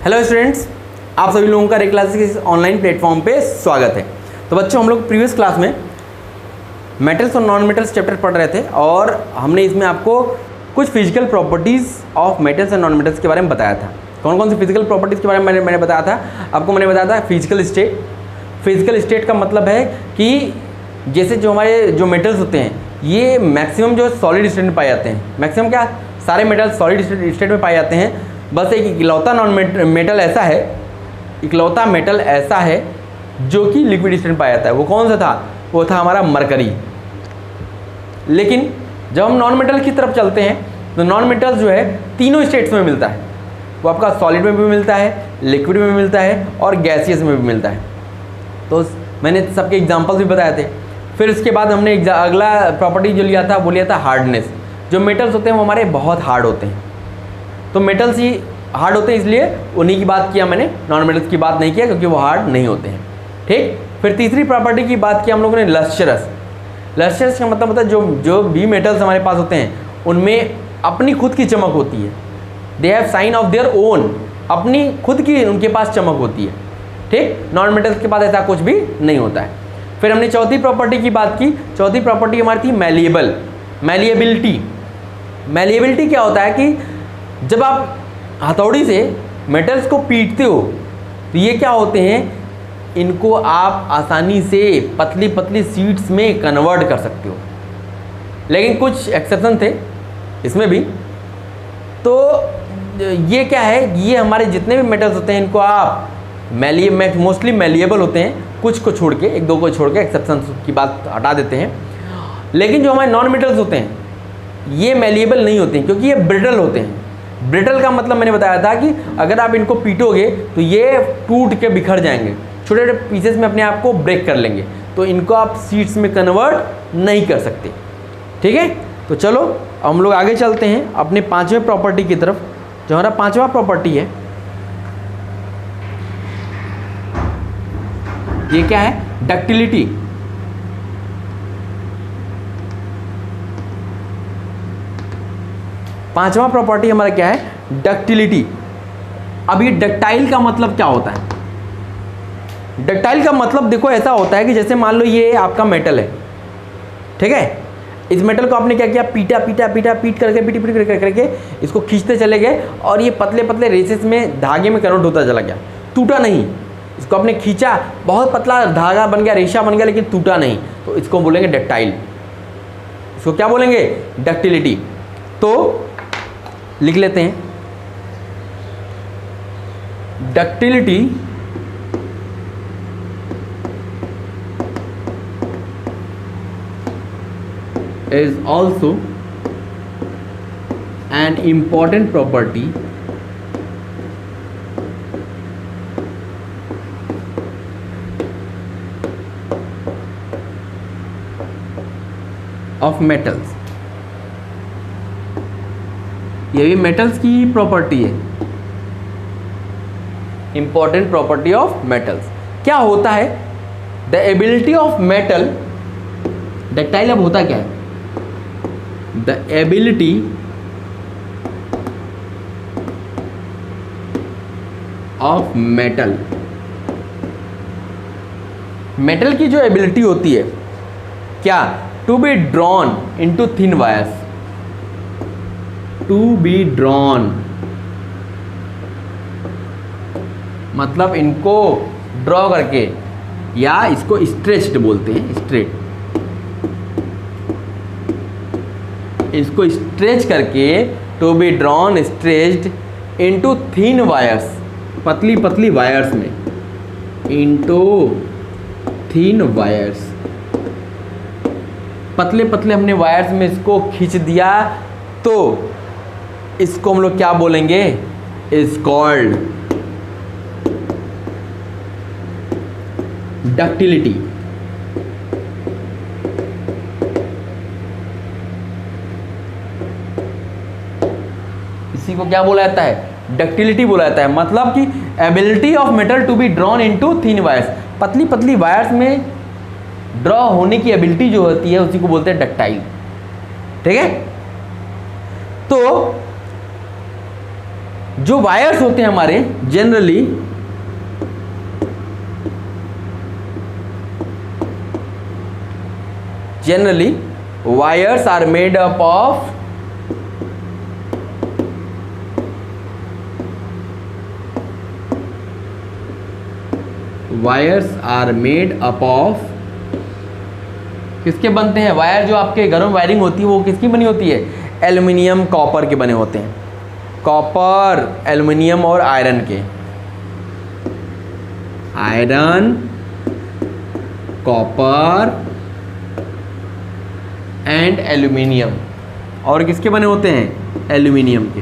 Hello students, आप सभी लोगों का क्लासेस के ऑनलाइन प्लेटफॉर्म पे स्वागत है। तो बच्चों, हम लोग प्रीवियस क्लास में मेटल्स और नॉन मेटल्स चैप्टर पढ़ रहे थे और हमने इसमें आपको कुछ physical properties of metals and non metals के बारे में बताया था। कौन कौन सी फिजिकल प्रॉपर्टीज़ के बारे में मैंने बताया था आपको? मैंने बताया था फिजिकल स्टेट। फिजिकल स्टेट का मतलब है कि जैसे जो हमारे जो मेटल्स होते हैं ये मैक्सिमम जो सॉलिड स्टेट में पाए जाते हैं। मैक्सिमम क्या, सारे मेटल्स सॉलिड स्टेट में पाए जाते हैं। बस एक इकलौता मेटल ऐसा है जो कि लिक्विड स्टेट में पाया जाता है। वो कौन सा था? वो था हमारा मरकरी। लेकिन जब हम नॉन मेटल की तरफ चलते हैं तो नॉन मेटल जो है तीनों स्टेट्स में मिलता है। वो आपका सॉलिड में भी मिलता है, लिक्विड में भी मिलता है और गैसियस में भी मिलता है। तो मैंने सबके एग्जाम्पल्स भी बताए थे। फिर उसके बाद हमने अगला प्रॉपर्टी जो लिया था वो लिया था हार्डनेस। जो मेटल्स होते हैं वो हमारे बहुत हार्ड होते हैं। तो मेटल्स ही हार्ड होते हैं, इसलिए उन्हीं की बात किया मैंने, नॉन मेटल्स की बात नहीं किया क्योंकि वो हार्ड नहीं होते हैं। ठीक। फिर तीसरी प्रॉपर्टी की बात की हम लोगों ने, लस्ट्रस। लस्ट्रस का मतलब होता है जो भी मेटल्स हमारे पास होते हैं उनमें अपनी खुद की चमक होती है। They have shine of their own, अपनी खुद की उनके पास चमक होती है। ठीक। नॉन मेटल्स के पास ऐसा कुछ भी नहीं होता है। फिर हमने चौथी प्रॉपर्टी की बात की। चौथी प्रॉपर्टी हमारी थी मैलिएबल, मैलिएबिलिटी। मैलिएबिलिटी क्या होता है कि जब आप हथौड़ी से मेटल्स को पीटते हो तो ये क्या होते हैं, इनको आप आसानी से पतली पतली शीट्स में कन्वर्ट कर सकते हो। लेकिन कुछ एक्सेप्शन थे इसमें भी। तो ये क्या है, ये हमारे जितने भी मेटल्स होते हैं इनको आप मोस्टली मैलिएबल होते हैं, कुछ को छोड़ के, एक दो को छोड़ के, एक्सेप्शन की बात हटा देते हैं। लेकिन जो हमारे नॉन मेटल्स होते हैं ये मैलिएबल नहीं होते हैं क्योंकि ये ब्रिटल होते हैं। ब्रिटल का मतलब मैंने बताया था कि अगर आप इनको पीटोगे तो ये टूट के बिखर जाएंगे, छोटे छोटे पीसेस में अपने आप को ब्रेक कर लेंगे। तो इनको आप शीट्स में कन्वर्ट नहीं कर सकते। ठीक है। तो चलो हम लोग आगे चलते हैं अपने पांचवें प्रॉपर्टी की तरफ। जो हमारा पांचवा प्रॉपर्टी है ये क्या है? डक्टिलिटी। पांचवा प्रॉपर्टी हमारा क्या है? डक्टिलिटी। अब ये डक्टाइल का मतलब क्या होता है? डक्टाइल का मतलब देखो ऐसा होता है कि जैसे मान लो ये आपका मेटल है, ठीक है। इस मेटल को आपने क्या किया, पीट करके इसको खींचते चले गए और ये पतले पतले रेसेस में धागे में कन्वर्ट होता चला गया, टूटा नहीं। इसको आपने खींचा, बहुत पतला धागा बन गया, रेशा बन गया, लेकिन टूटा नहीं, तो इसको बोलेंगे डक्टाइल। इसको क्या बोलेंगे? डक्टिलिटी। तो लिख लेते हैं, ductility is also an important property of metals। ये भी मेटल्स की प्रॉपर्टी है, इंपॉर्टेंट प्रॉपर्टी ऑफ मेटल्स। क्या होता है? The ability of metal, ductile अब होता क्या है? The ability of metal, metal की जो एबिलिटी होती है क्या? To be drawn into thin wires. To be drawn मतलब इनको ड्रॉ करके, या इसको स्ट्रेच्ड बोलते हैं, स्ट्रेट। इसको स्ट्रेच करके, to be drawn stretched into thin wires, पतली पतली वायर्स में, इनटू थिन वायर्स, पतले पतले हमने वायर्स में इसको खींच दिया तो इसको हम लोग क्या बोलेंगे? Is called ductility. इसी को क्या बोला जाता है? डक्टिलिटी बोला जाता है। मतलब कि ability of metal to be drawn into thin wires, पतली पतली वायर्स में ड्रॉ होने की एबिलिटी जो होती है उसी को बोलते हैं डक्टाइल। ठीक है। तो जो वायर्स होते हैं हमारे generally wires are made up of किसके बनते हैं? वायर जो आपके घरों में वायरिंग होती है वो किसकी बनी होती है? एल्युमिनियम कॉपर के बने होते हैं। कॉपर, एल्युमिनियम और आयरन के। Iron, copper and aluminium. और किसके बने होते हैं? एल्युमिनियम के।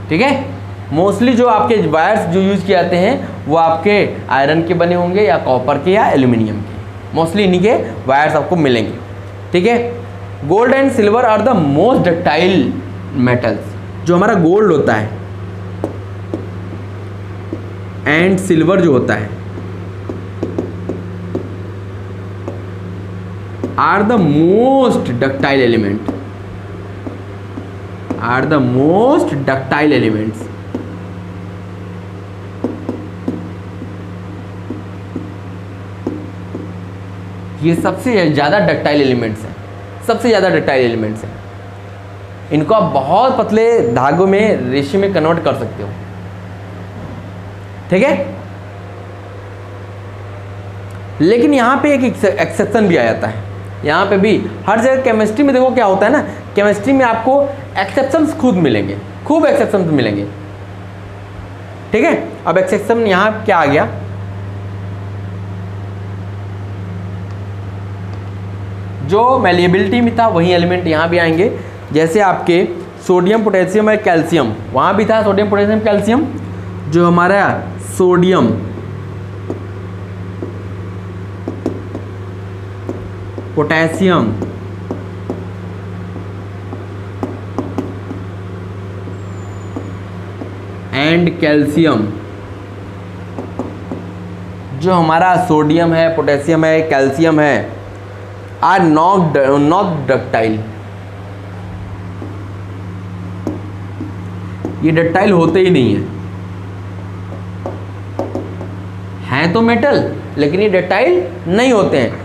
ठीक है। मोस्टली जो आपके वायर्स जो यूज किए जाते हैं वो आपके आयरन के बने होंगे या कॉपर के या एल्युमिनियम के। मोस्टली इन्हीं के वायर्स आपको मिलेंगे। ठीक है। Gold and silver are the most ductile metals. जो हमारा गोल्ड होता है एंड सिल्वर जो होता है are the most ductile element, are the most ductile elements. ये सबसे ज़्यादा डक्टाइल एलिमेंट्स हैं, सबसे ज़्यादा डक्टाइल एलिमेंट्स हैं। इनको आप बहुत पतले धागों में, रेशे में कन्वर्ट कर सकते हो। ठीक है। लेकिन यहाँ पे एक एक्सेप्शन भी आ जाता है। यहाँ पे भी हर जगह केमिस्ट्री में देखो क्या होता है ना, केमिस्ट्री में आपको एक्सेप्शंस खुद मिलेंगे, खूब एक्सेप्शंस मिलेंगे। ठीक है। अब एक्सेप्शन यहाँ क्या आ गया? जो मैलिएबिलिटी में था वही एलिमेंट यहाँ भी आएंगे। जैसे आपके सोडियम, पोटेशियम और कैल्शियम, वहाँ भी था सोडियम, पोटेशियम, कैल्शियम। जो हमारा सोडियम, पोटेशियम एंड कैल्शियम, जो हमारा सोडियम है, पोटेशियम है, कैल्शियम है, आर नॉट डक्टाइल। ये डक्टाइल होते ही नहीं हैं तो मेटल, लेकिन ये डक्टाइल नहीं होते हैं।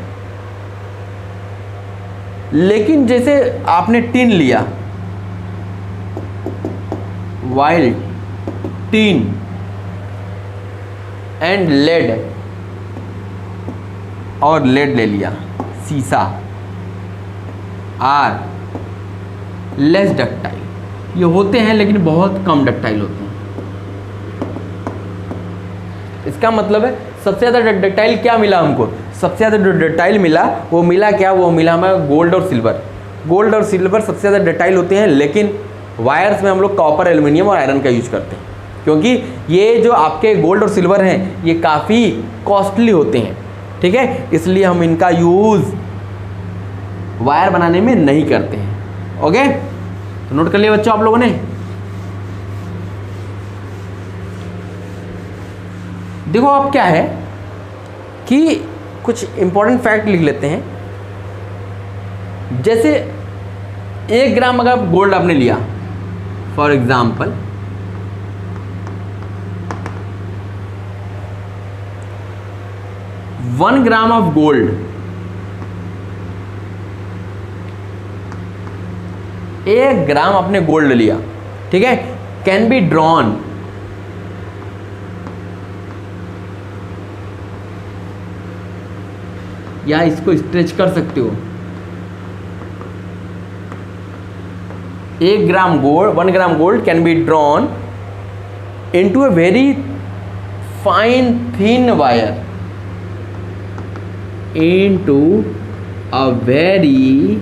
लेकिन जैसे आपने टिन लिया, वाइल टिन एंड लेड, और लेड ले लिया, सीसा, आर लेस डक्टाइल। ये होते हैं लेकिन बहुत कम डक्टाइल होते हैं। इसका मतलब है सबसे ज़्यादा डक्टाइल क्या मिला हमको? सबसे ज़्यादा जो डक्टाइल मिला वो मिला क्या? वो मिला हमें गोल्ड और सिल्वर। गोल्ड और सिल्वर सबसे ज़्यादा डक्टाइल होते हैं, लेकिन वायर्स में हम लोग कॉपर, एल्युमिनियम और आयरन का यूज करते हैं, क्योंकि ये जो आपके गोल्ड और सिल्वर हैं ये काफ़ी कॉस्टली होते हैं। ठीक है। इसलिए हम इनका यूज़ वायर बनाने में नहीं करते हैं। ओके, तो नोट कर लिया बच्चों आप लोगों ने। देखो अब क्या है कि कुछ इंपॉर्टेंट फैक्ट लिख लेते हैं। जैसे 1 ग्राम अगर गोल्ड आपने लिया, for example, one gram of gold, 1 ग्राम आपने गोल्ड लिया, ठीक है, कैन बी ड्रॉन या इसको स्ट्रेच कर सकते हो। 1 gram gold, 1 gram gold can be drawn into a very fine thin wire, into a very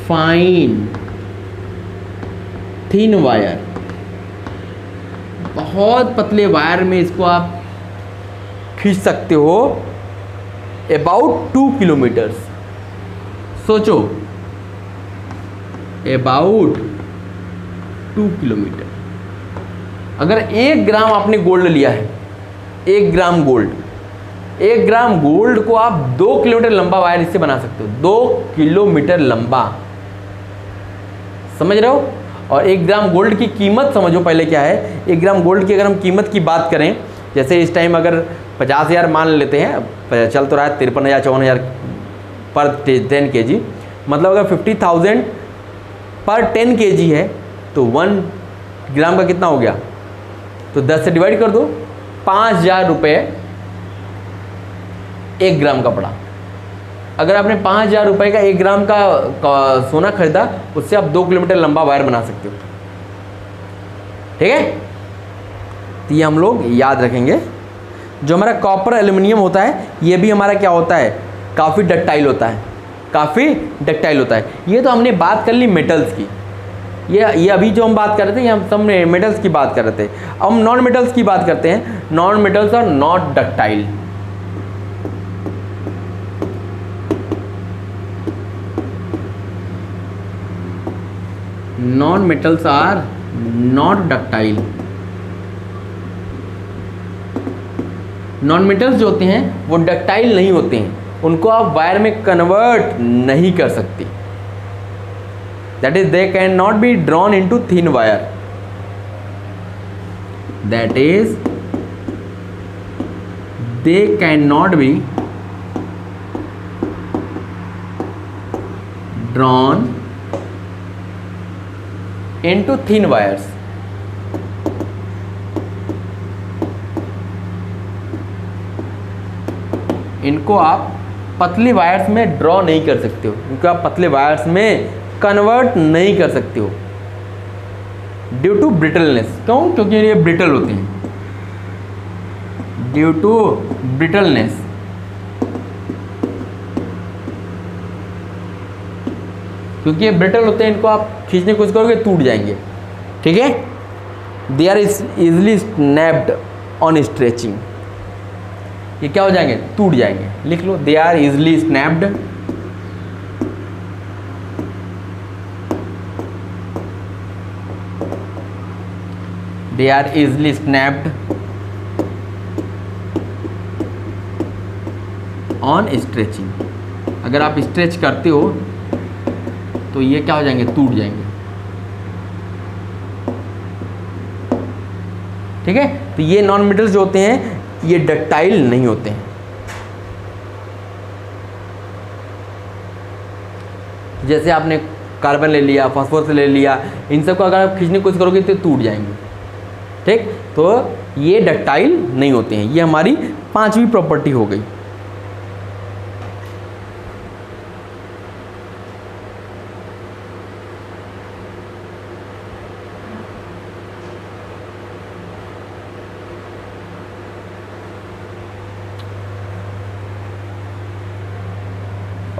fine thin wire. बहुत पतले वायर में इसको आप खींच सकते हो अबाउट 2 किलोमीटर्स। सोचो, अबाउट 2 किलोमीटर। अगर 1 ग्राम आपने गोल्ड लिया है, 1 ग्राम गोल्ड, 1 ग्राम गोल्ड को आप 2 किलोमीटर लंबा वायर इससे बना सकते हो, 2 किलोमीटर लंबा, समझ रहे हो। और 1 ग्राम गोल्ड की कीमत समझो पहले क्या है। 1 ग्राम गोल्ड की अगर हम कीमत की बात करें, जैसे इस टाइम अगर 50,000 मान लेते हैं, चल तो रहा है 53,000 54,000 पर 10 kg, मतलब अगर 50,000 पर 10 kg है तो 1 ग्राम का कितना हो गया, तो 10 से डिवाइड कर दो, 5,000 रुपये 1 ग्राम का पड़ा। अगर आपने 5,000 रुपये का 1 ग्राम का सोना खरीदा, उससे आप 2 किलोमीटर लंबा वायर बना सकते हो, ठीक है। तो ये हम लोग याद रखेंगे। जो हमारा कॉपर एल्युमिनियम होता है, ये भी हमारा क्या होता है, काफ़ी डक्टाइल होता है, काफ़ी डक्टाइल होता है। ये तो हमने बात कर ली मेटल्स की, ये अभी जो हम बात कर रहे थे, ये हम सब मेटल्स की बात कर रहे थे। अब हम नॉन मेटल्स की बात करते हैं। Non metals are not ductile. Non metals are not ductile. Non metals जो होते हैं वो डक्टाइल नहीं होते हैं, उनको आप वायर में कन्वर्ट नहीं कर सकते। That is they can not be drawn into thin wire, that is they can not be drawn into thin wires। इनको आप पतली वायर्स में ड्रॉ नहीं कर सकते हो, इनको आप पतले वायर्स में कन्वर्ट नहीं कर सकते हो ड्यू टू ब्रिटलनेस। क्यों? क्योंकि ये ब्रिटल होते हैं, ड्यू टू ब्रिटलनेस। क्योंकि ये ब्रिटल होते हैं, इनको आप खींचने की कोशिश करोगे टूट जाएंगे, ठीक है। They are easily snapped on stretching. ये क्या हो जाएंगे? टूट जाएंगे। लिख लो, they are easily snapped they are easily snapped on stretching. अगर आप स्ट्रेच करते हो तो ये क्या हो जाएंगे? टूट जाएंगे, ठीक है। तो ये नॉन मेटल्स जो होते हैं ये डक्टाइल नहीं होते हैं। जैसे आपने कार्बन ले लिया, फास्फोरस ले लिया, इन सबको अगर आप खींचने की कोशिश करोगे तो टूट जाएंगे, ठीक। तो ये डक्टाइल नहीं होते हैं। ये हमारी 5वीं प्रॉपर्टी हो गई।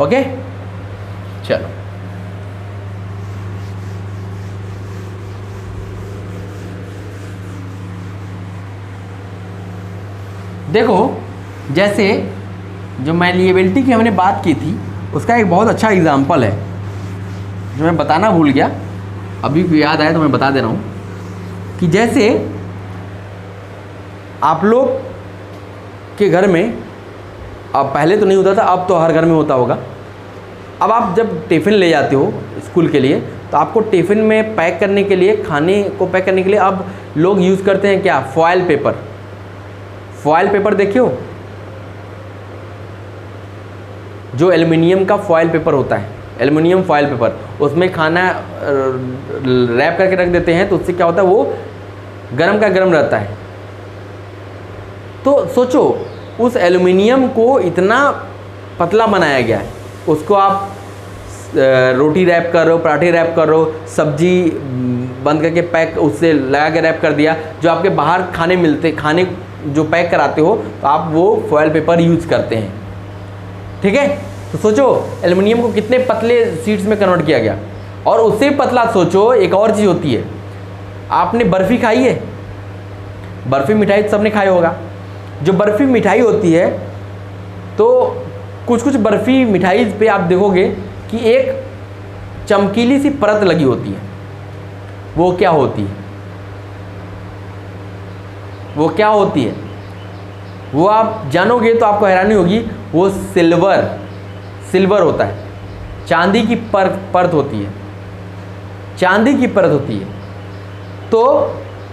ओके, चलो देखो, जैसे जो मैलिएबिलिटी की हमने बात की थी, उसका एक बहुत अच्छा एग्जाम्पल है जो मैं बताना भूल गया, अभी भी याद आया तो मैं बता दे रहा हूँ कि जैसे आप लोग के घर में, अब पहले तो नहीं होता था, अब तो हर घर में होता होगा। अब आप जब टिफ़िन ले जाते हो स्कूल के लिए, तो आपको टिफ़िन में पैक करने के लिए, खाने को पैक करने के लिए अब लोग यूज़ करते हैं क्या? Foil paper. फॉयल पेपर देखे हो, जो एल्युमिनियम का फॉयल पेपर होता है, एल्युमिनियम फॉयल पेपर, उसमें खाना रैप करके रख देते हैं, तो उससे क्या होता है, वो गर्म का गर्म रहता है। तो सोचो, उस एल्युमिनियम को इतना पतला बनाया गया है, उसको आप रोटी रैप कर रहे हो, पराठे रैप कर रहे हो, सब्जी बंद करके पैक उससे लगा के रैप कर दिया, जो आपके बाहर खाने मिलते, खाने जो पैक कराते हो, तो आप वो फॉयल पेपर यूज़ करते हैं, ठीक है। तो सोचो एल्युमिनियम को कितने पतले शीट्स में कन्वर्ट किया गया। और उससे पतला सोचो, एक और चीज़ होती है, आपने बर्फ़ी खाई है? बर्फ़ी मिठाई तो सबने खाई होगा। जो बर्फ़ी मिठाई होती है, तो कुछ कुछ बर्फ़ी मिठाई पे आप देखोगे कि एक चमकीली सी परत लगी होती है। वो क्या होती है? वो क्या होती है? वो आप जानोगे तो आपको हैरानी होगी, वो सिल्वर होता है, चांदी की परत होती है, चांदी की परत होती है। तो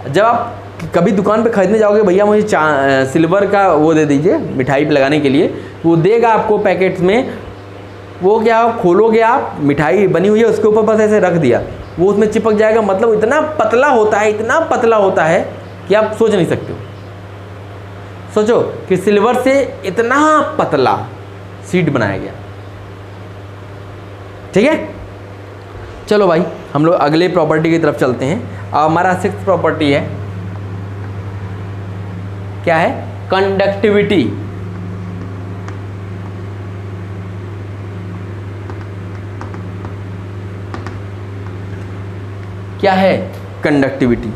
जब आप कभी दुकान पे खरीदने जाओगे, भैया मुझे सिल्वर का वो दे दीजिए मिठाई पे लगाने के लिए, वो देगा आपको पैकेट्स में। वो क्या, खोलोगे आप, मिठाई बनी हुई है, उसके ऊपर बस ऐसे रख दिया, वो उसमें चिपक जाएगा। मतलब इतना पतला होता है, इतना पतला होता है कि आप सोच नहीं सकते हो। सोचो कि सिल्वर से इतना पतला शीट बनाया गया। ठीक है, चलो भाई हम लोग अगले प्रॉपर्टी की तरफ चलते हैं। हमारा 6th प्रॉपर्टी है, क्या है, कंडक्टिविटी। क्या है कंडक्टिविटी?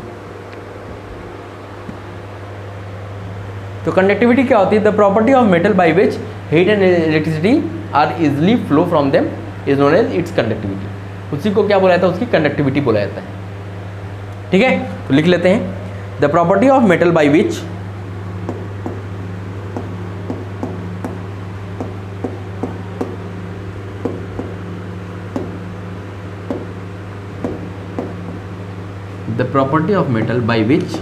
तो कंडक्टिविटी क्या होती है? The property of metal by which heat and electricity are easily flow from them is known as its conductivity. उसी को क्या बोला जाता है? उसकी कंडक्टिविटी बोला जाता है। ठीक है, तो लिख लेते हैं, the property of metal by which the property of metal by which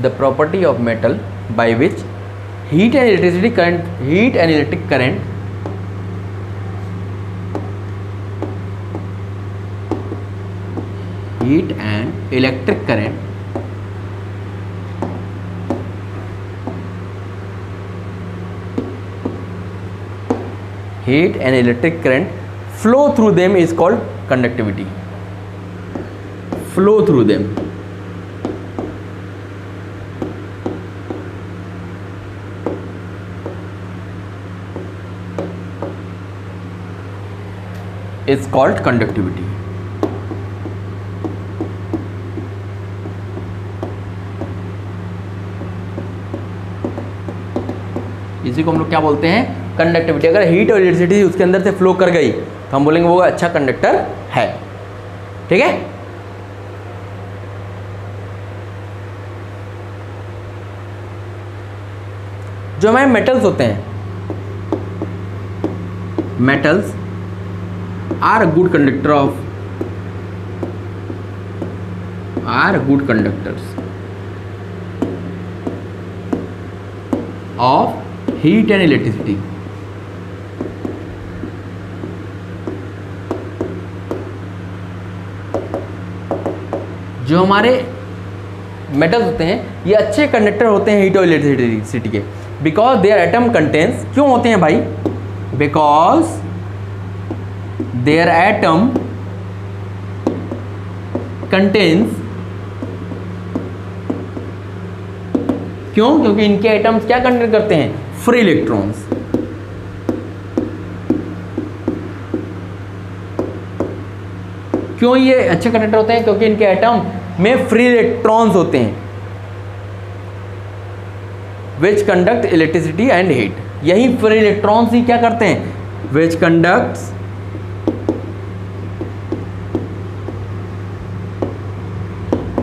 the property of metal by which heat and electric current flow through them is called conductivity. Flow through them is called conductivity. इसी को हम लोग क्या बोलते हैं? Conductivity. अगर heat और electricity उसके अंदर से फ्लो कर गई तो हम बोलेंगे वो अच्छा कंडक्टर है। ठीक है, जो हमारे मेटल्स होते हैं, metals are a good conductors of heat and electricity. जो हमारे मेटल्स होते हैं ये अच्छे कंडक्टर होते हैं हीट और इलेक्ट्रिसिटी के, बिकॉज देयर एटम कंटेंस, क्यों होते हैं भाई? बिकॉज देयर एटम कंटेंस, क्यों? क्योंकि इनके एटम्स क्या कंटेन करते हैं? Free electrons. क्यों ये अच्छे कंडक्टर होते हैं? क्योंकि इनके एटम में फ्री इलेक्ट्रॉन्स होते हैं, विच कंडक्ट इलेक्ट्रिसिटी एंड हीट। यही फ्री इलेक्ट्रॉन्स ही क्या करते हैं? विच कंडक्ट्स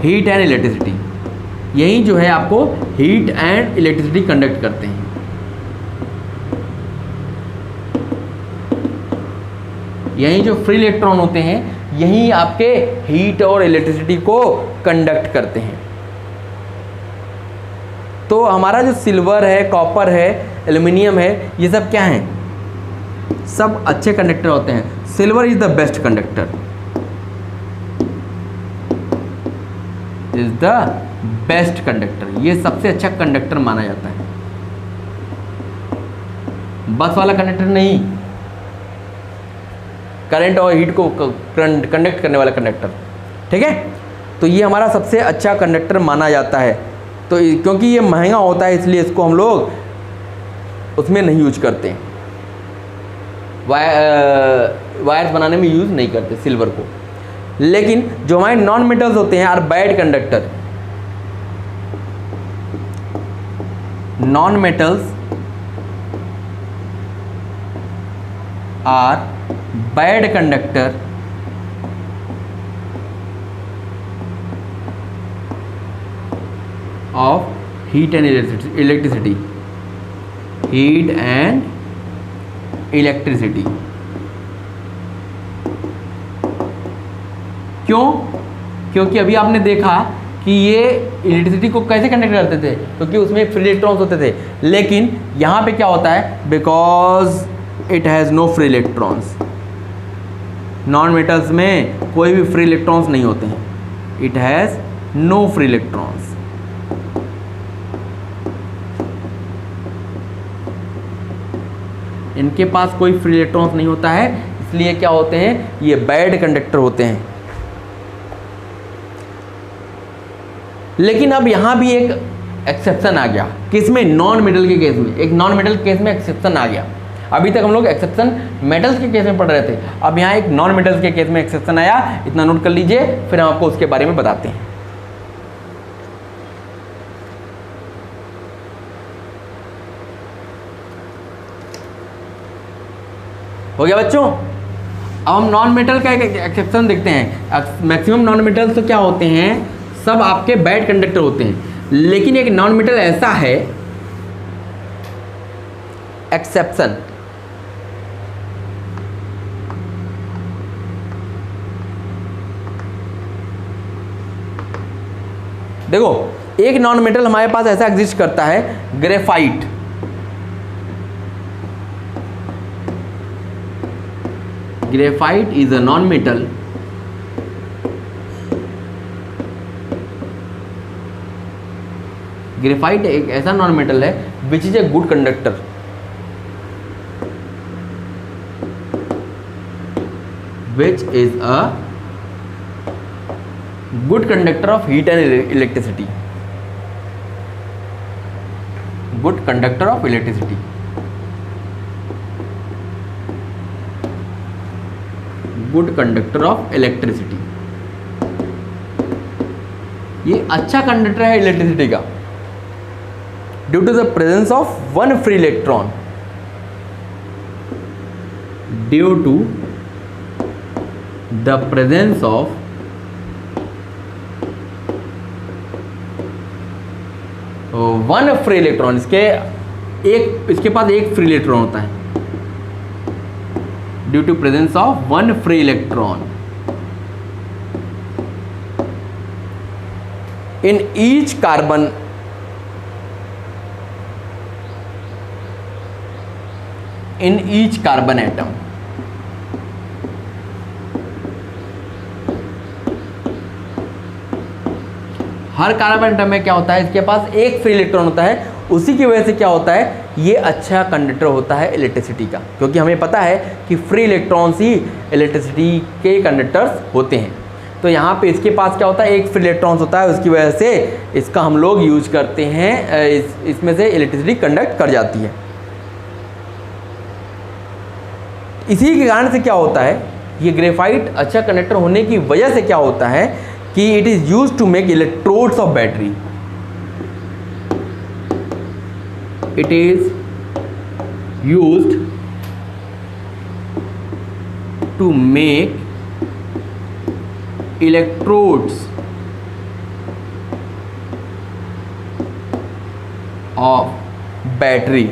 हीट एंड इलेक्ट्रिसिटी। यही जो है आपको हीट एंड इलेक्ट्रिसिटी कंडक्ट करते हैं। यही जो फ्री इलेक्ट्रॉन होते हैं यही आपके हीट और इलेक्ट्रिसिटी को कंडक्ट करते हैं। तो हमारा जो सिल्वर है, कॉपर है, एल्युमिनियम है, ये सब क्या हैं? सब अच्छे कंडक्टर होते हैं। Silver is the best conductor, is the best conductor. ये सबसे अच्छा कंडक्टर माना जाता है, बस वाला कंडक्टर नहीं, करंट और हीट को कंडक्ट करने वाला कंडक्टर। ठीक है, तो ये हमारा सबसे अच्छा कंडक्टर माना जाता है। तो क्योंकि ये महंगा होता है इसलिए इसको हम लोग उसमें नहीं यूज करते हैं, वायर्स बनाने में यूज नहीं करते सिल्वर को। लेकिन जो हमारे नॉन मेटल्स होते हैं are bad conductor. Non metals are bad conductor of heat and electricity, heat and electricity. क्यों? क्योंकि अभी आपने देखा कि ये इलेक्ट्रिसिटी को कैसे कंडक्ट करते थे, क्योंकि उसमें फ्री इलेक्ट्रॉन्स होते थे, लेकिन यहाँ पे क्या होता है, because it has no free electrons. Non metals में कोई भी फ्री इलेक्ट्रॉन्स नहीं होते हैं, it has no free electrons. इनके पास कोई फ्री इलेक्ट्रॉन्स नहीं होता है, इसलिए क्या होते हैं, ये बैड कंडक्टर होते हैं। लेकिन अब यहां भी एक एक्सेप्शन आ गया, किसमें, नॉन मेटल के केस में। एक नॉन मेटल केस में एक्सेप्शन आ गया। अभी तक हम लोग एक्सेप्शन मेटल्स के केस में पढ़ रहे थे, अब यहाँ एक नॉन मेटल्स के केस में एक्सेप्शन आया, इतना नोट कर लीजिए, फिर हम आपको उसके बारे में बताते हैं। हो गया बच्चों? अब हम नॉन मेटल का एक एक्सेप्शन देखते हैं। मैक्सिमम नॉन मेटल्स तो क्या होते हैं, सब आपके बैड कंडक्टर होते हैं, लेकिन एक नॉन मेटल ऐसा है एक्सेप्शन, देखो एक नॉन मेटल हमारे पास ऐसा एग्जिस्ट करता है, graphite. Graphite is a non metal graphite एक ऐसा नॉन मेटल है which is a good conductor, which is a good conductor of heat and electricity, good conductor of electricity. Good conductor of electricity, ये अच्छा conductor है electricity का, due to the presence of one free electron, due to the presence of one free electron. इसके पास एक free electron होता है, due to presence of one free electron in each carbon, in each carbon atom. Her carbon atom में क्या होता है, इसके पास एक फ्री इलेक्ट्रॉन होता है, उसी की वजह से क्या होता है, ये अच्छा कंडक्टर होता है इलेक्ट्रिसिटी का, क्योंकि हमें पता है कि फ्री इलेक्ट्रॉन्स ही इलेक्ट्रिसिटी के कंडक्टर्स होते हैं। तो यहाँ पे इसके पास क्या होता है, एक फ्री इलेक्ट्रॉन्स होता है, उसकी वजह से इसका हम लोग यूज करते हैं, इसमें से इलेक्ट्रिसिटी कंडक्ट कर जाती है। इसी के कारण से क्या होता है, ये ग्रेफाइट अच्छा कंडक्टर होने की वजह से क्या होता है कि it is used to make electrodes of battery. It is used to make electrodes of battery.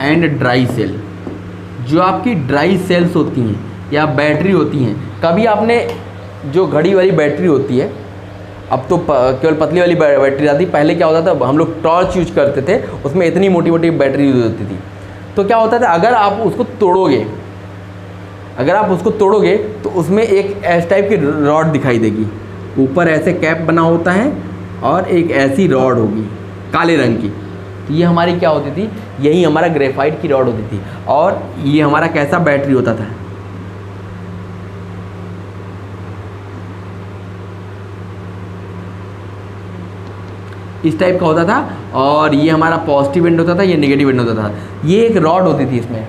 And dry cell, जो आपकी ड्राई सेल्स होती हैं या बैटरी होती हैं। कभी आपने जो घड़ी वाली बैटरी होती है, अब तो केवल पतली वाली बैटरी आती, पहले क्या होता था, हम लोग टॉर्च यूज करते थे, उसमें इतनी मोटी मोटी बैटरी यूज होती थी। तो क्या होता था, अगर आप उसको तोड़ोगे तो उसमें एक ऐसे टाइप की रॉड दिखाई देगी, ऊपर ऐसे कैप बना होता है और एक ऐसी रॉड होगी काले रंग की। तो ये हमारी क्या होती थी, यही हमारा ग्रेफाइट की रॉड होती थी। और ये हमारा कैसा बैटरी होता था, इस टाइप का होता था, और ये हमारा पॉजिटिव एंड होता था, ये नेगेटिव एंड होता था। ये एक रॉड होती थी, इसमें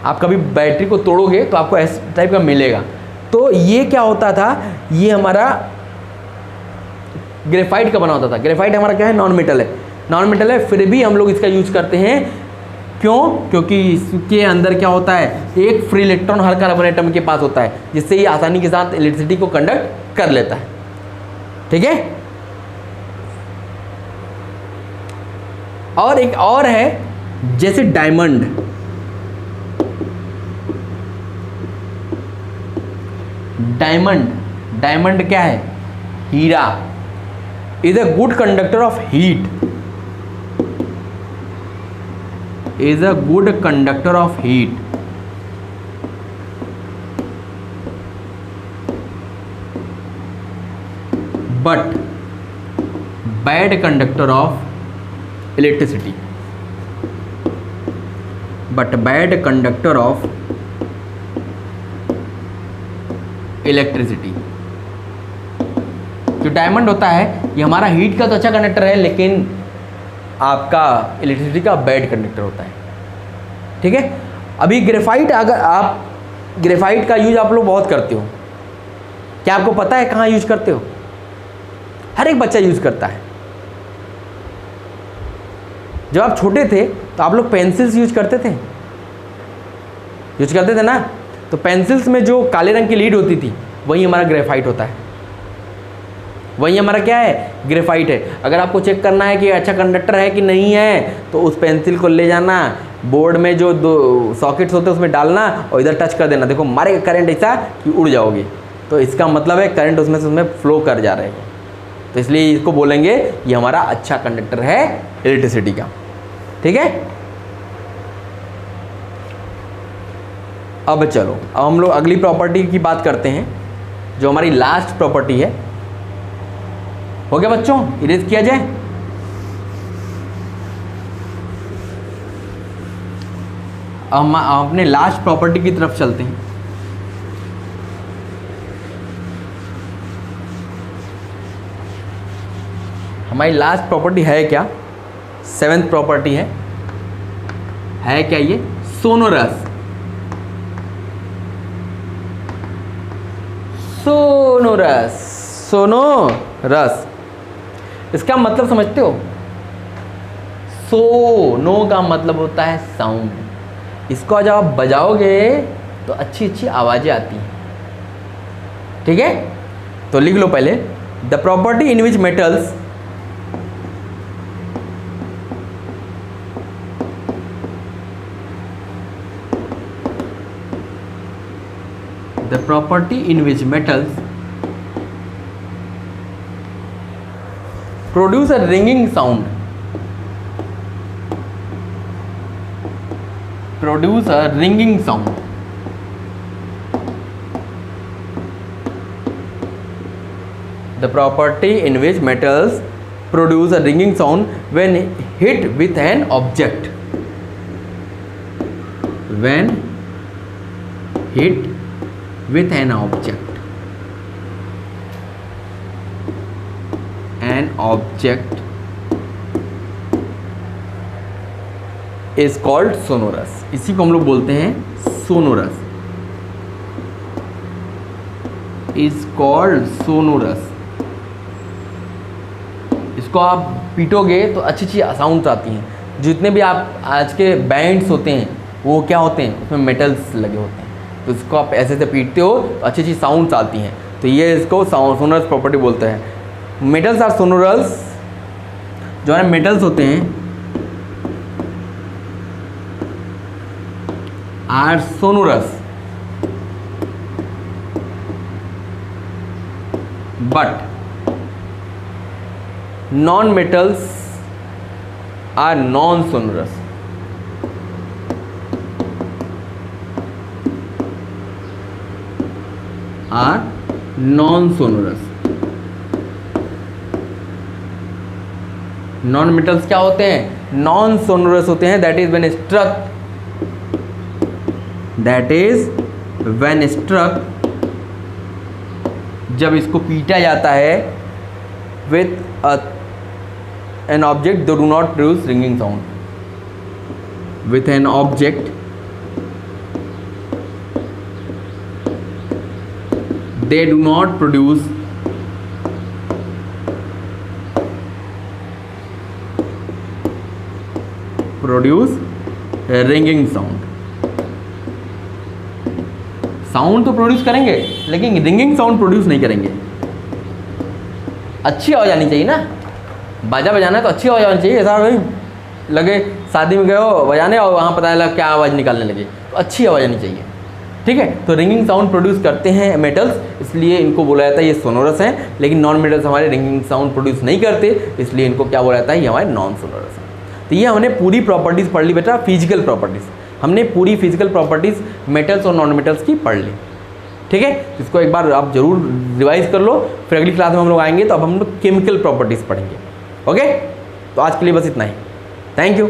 आप कभी बैटरी को तोड़ोगे तो आपको इस टाइप का मिलेगा। तो ये क्या होता था, ये हमारा ग्रेफाइट का बना होता था। ग्रेफाइट हमारा क्या है, नॉन मेटल है, फिर भी हम लोग इसका यूज करते हैं क्यों? क्योंकि इसके अंदर क्या होता है, एक फ्री इलेक्ट्रॉन हर कार्बन एटम के पास होता है, जिससे ये आसानी के साथ इलेक्ट्रिसिटी को कंडक्ट कर लेता है। ठीक है। और एक और है जैसे डायमंड। डायमंड क्या है? हीरा। Is a good conductor of heat. Is a good conductor of heat. But bad conductor of electricity. But bad conductor of electricity. जो डायमंड होता है ये हमारा हीट का तो अच्छा कंडक्टर है, लेकिन आपका इलेक्ट्रिसिटी का बैड कंडक्टर होता है। ठीक है। अभी ग्रेफाइट, अगर आप ग्रेफाइट का यूज आप लोग बहुत करते हो, क्या आपको पता है कहाँ यूज करते हो? हर एक बच्चा यूज करता है। जब आप छोटे थे तो आप लोग पेंसिल्स यूज करते थे ना? तो पेंसिल्स में जो काले रंग की लीड होती थी वही हमारा ग्रेफाइट होता है। वही हमारा क्या है? ग्रेफाइट है। अगर आपको चेक करना है कि अच्छा कंडक्टर है कि नहीं है, तो उस पेंसिल को ले जाना, बोर्ड में जो दो सॉकेट्स होते हैं उसमें डालना और इधर टच कर देना, देखो मारेगा करंट ऐसा कि उड़ जाओगे। तो इसका मतलब है करंट उसमें फ्लो कर जा रहे हैं। तो इसलिए इसको बोलेंगे ये हमारा अच्छा कंडक्टर है इलेक्ट्रिसिटी का। ठीक है। अब चलो, अब हम लोग अगली प्रॉपर्टी की बात करते हैं, जो हमारी लास्ट प्रॉपर्टी है। हो गया बच्चों? इरेज किया जाए। हम अपने लास्ट प्रॉपर्टी की तरफ चलते हैं। हमारी लास्ट प्रॉपर्टी है क्या? 7th प्रॉपर्टी है क्या ये? सोनोरस। सोनोरस इसका मतलब समझते हो? सोनो का मतलब होता है साउंड। इसको जब आप बजाओगे तो अच्छी अच्छी आवाजें आती हैं। ठीक है। तो लिख लो पहले, the property in which metals the property in which metals produce a ringing sound, the property in which metals produce a ringing sound when hit with an object, when hit with an object is called sonorous। इसी को हम लोग बोलते हैं sonorous. is called sonorous। इसको आप पीटोगे तो अच्छी अच्छी साउंड्स आती हैं। जितने भी आप आज के बैंड्स होते हैं वो क्या होते हैं? उसमें मेटल्स लगे होते हैं। तो इसको आप ऐसे से पीटते हो तो अच्छी अच्छी साउंड्स आती हैं। तो ये इसको सोनोरस प्रॉपर्टी बोलते हैं। Metals are sonorous. जो है मेटल्स होते हैं are sonorous, but non metals are non sonorous. Are non sonorous. Non metals क्या होते हैं? नॉन सोनोरस होते हैं। दैट इज व्हेन स्ट्रक, जब इसको पीटा जाता है with an object they do not produce ringing sound. With an object they do not produce ringing sound. Sound तो प्रोड्यूस करेंगे लेकिन रिंगिंग साउंड प्रोड्यूस नहीं करेंगे। अच्छी आवाज़ आनी चाहिए ना, बाजा बजाना है तो अच्छी आवाज़ आनी चाहिए। ऐसा भाई लगे शादी में गए हो बजाने और वहाँ पता लगा क्या आवाज़ निकालने लगे, तो अच्छी आवाज़ आनी चाहिए। ठीक है, तो रिंगिंग साउंड प्रोड्यूस करते हैं मेटल्स, इसलिए इनको बोला जाता है ये सोनोरस हैं। लेकिन नॉन मेटल्स हमारे रिंगिंग साउंड प्रोड्यूस नहीं करते, इसलिए इनको क्या बोला जाता है, ये हमारे नॉन सोनोरस हैं। तो ये हमने पूरी प्रॉपर्टीज़ पढ़ ली बेटा, फिजिकल प्रॉपर्टीज़ हमने पूरी फिजिकल प्रॉपर्टीज़ मेटल्स और नॉन मेटल्स की पढ़ ली। ठीक है, इसको एक बार आप जरूर रिवाइज कर लो, फिर अगली क्लास में हम लोग आएंगे तो अब हम लोग केमिकल प्रॉपर्टीज़ पढ़ेंगे। ओके, तो आज के लिए बस इतना ही। Thank you.